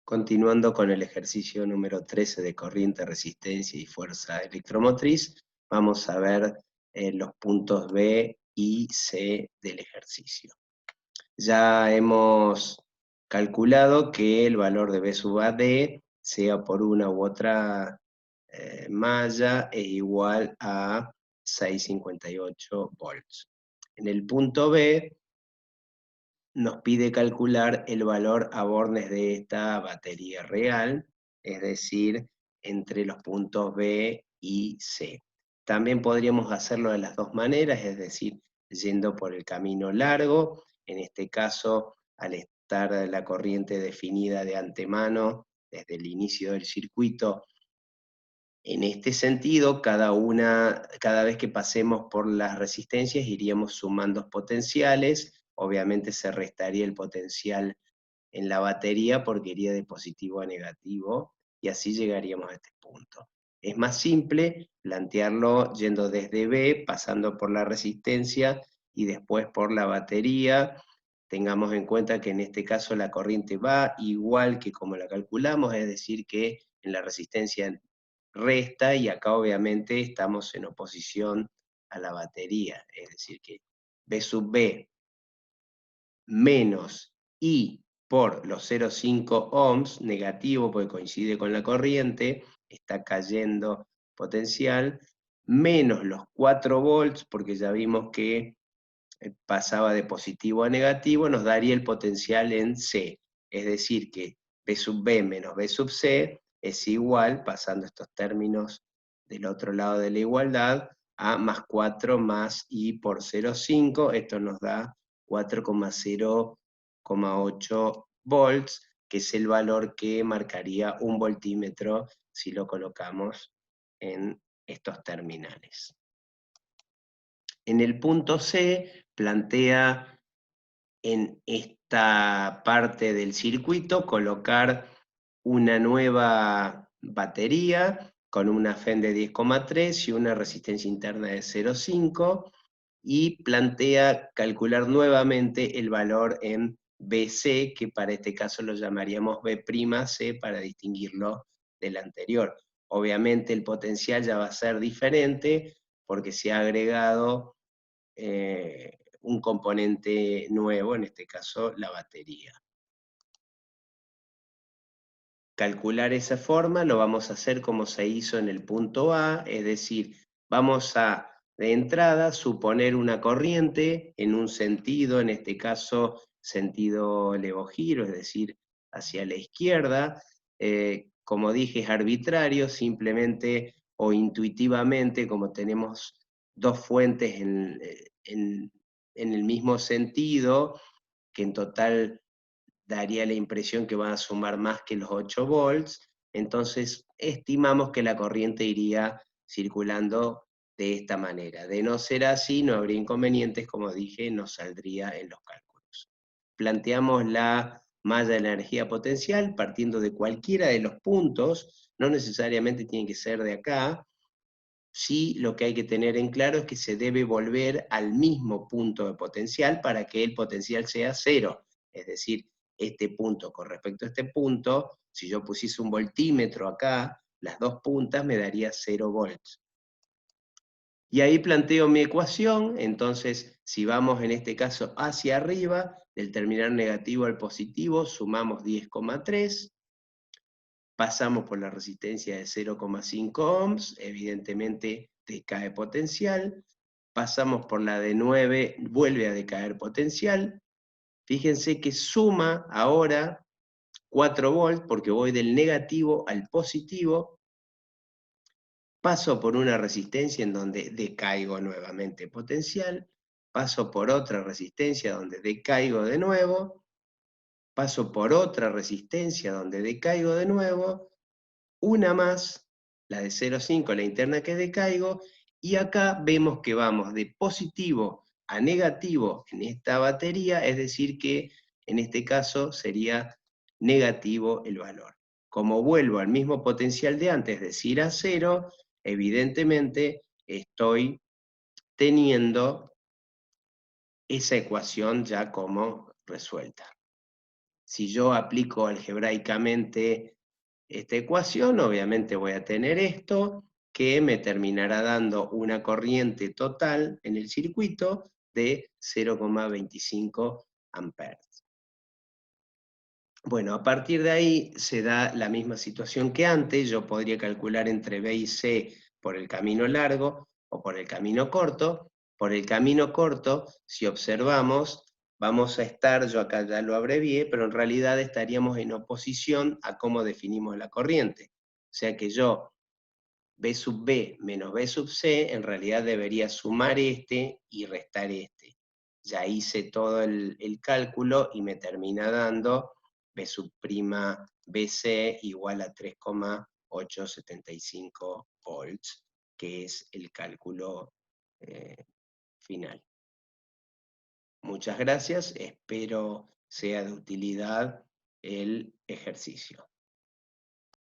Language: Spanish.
Continuando con el ejercicio número 13 de corriente, resistencia y fuerza electromotriz, vamos a ver los puntos B y C del ejercicio. Ya hemos calculado que el valor de B sub AD, sea por una u otra malla, es igual a 658 volts. En el punto B, nos pide calcular el valor a bornes de esta batería real, es decir, entre los puntos B y C. También podríamos hacerlo de las dos maneras, es decir, yendo por el camino largo, en este caso, al estar la corriente definida de antemano, desde el inicio del circuito, en este sentido, cada vez que pasemos por las resistencias iríamos sumando potenciales, obviamente se restaría el potencial en la batería porque iría de positivo a negativo, y así llegaríamos a este punto. Es más simple plantearlo yendo desde B, pasando por la resistencia y después por la batería. Tengamos en cuenta que en este caso la corriente va igual que como la calculamos, es decir que en la resistencia resta, y acá obviamente estamos en oposición a la batería, es decir que B sub B menos I por los 0,5 ohms, negativo porque coincide con la corriente, está cayendo potencial, menos los 4 volts, porque ya vimos que pasaba de positivo a negativo, nos daría el potencial en C, es decir que B sub B menos B sub C es igual, pasando estos términos del otro lado de la igualdad, a más 4 más I por 0,5, esto nos da 4,0,8 volts, que es el valor que marcaría un voltímetro si lo colocamos en estos terminales. En el punto C plantea en esta parte del circuito colocar una nueva batería con una FEM de 10,3 y una resistencia interna de 0,5, y plantea calcular nuevamente el valor en BC, que para este caso lo llamaríamos B'C para distinguirlo del anterior. Obviamente el potencial ya va a ser diferente porque se ha agregado un componente nuevo, en este caso la batería. Calcular esa forma lo vamos a hacer como se hizo en el punto A, es decir, vamos a, de entrada, suponer una corriente en un sentido, en este caso sentido levogiro, es decir, hacia la izquierda. Como dije, es arbitrario, simplemente o intuitivamente, como tenemos dos fuentes en el mismo sentido, que en total daría la impresión que van a sumar más que los 8 volts, entonces estimamos que la corriente iría circulando de esta manera. De no ser así, no habría inconvenientes, como dije, no saldría en los cálculos. Planteamos la malla de la energía potencial partiendo de cualquiera de los puntos, no necesariamente tiene que ser de acá. Sí, lo que hay que tener en claro es que se debe volver al mismo punto de potencial para que el potencial sea cero. Es decir, este punto con respecto a este punto, si yo pusiese un voltímetro acá, las dos puntas me daría 0 volts. Y ahí planteo mi ecuación, entonces si vamos en este caso hacia arriba, del terminal negativo al positivo, sumamos 10,3, pasamos por la resistencia de 0,5 ohms, evidentemente decae potencial, pasamos por la de 9, vuelve a decaer potencial. Fíjense que suma ahora 4 volts porque voy del negativo al positivo, paso por una resistencia en donde decaigo nuevamente potencial, paso por otra resistencia donde decaigo de nuevo, paso por otra resistencia donde decaigo de nuevo, una más, la de 0,5, la interna que decaigo, y acá vemos que vamos de positivo a negativo en esta batería, es decir que en este caso sería negativo el valor. Como vuelvo al mismo potencial de antes, es decir, a 0, evidentemente estoy teniendo esa ecuación ya como resuelta. Si yo aplico algebraicamente esta ecuación, obviamente voy a tener esto, que me terminará dando una corriente total en el circuito de 0,25 amperes. Bueno, a partir de ahí se da la misma situación que antes. Yo podría calcular entre B y C por el camino largo o por el camino corto. Por el camino corto, si observamos, vamos a estar, yo acá ya lo abrevié, pero en realidad estaríamos en oposición a cómo definimos la corriente. O sea que yo, B sub B menos B sub C, en realidad debería sumar este y restar este. Ya hice todo el cálculo y me termina dando B sub prima BC igual a 3,875 volts, que es el cálculo final. Muchas gracias, espero sea de utilidad el ejercicio.